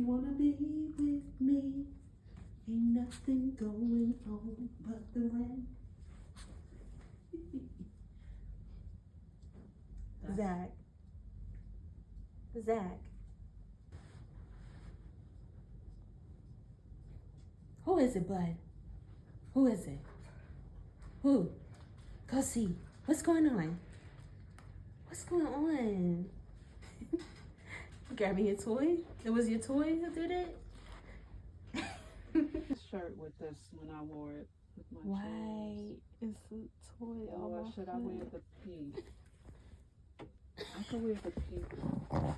you wanna be with me, ain't nothing going on but the rain. Zach. Who is it, bud? Who is it? Who? Go see. What's going on? What's going on? Grabbing your toy? It was your toy who did it? Shirt with this when I wore it with my Why is the toy on my should I foot? wear the pink? I could wear the pink.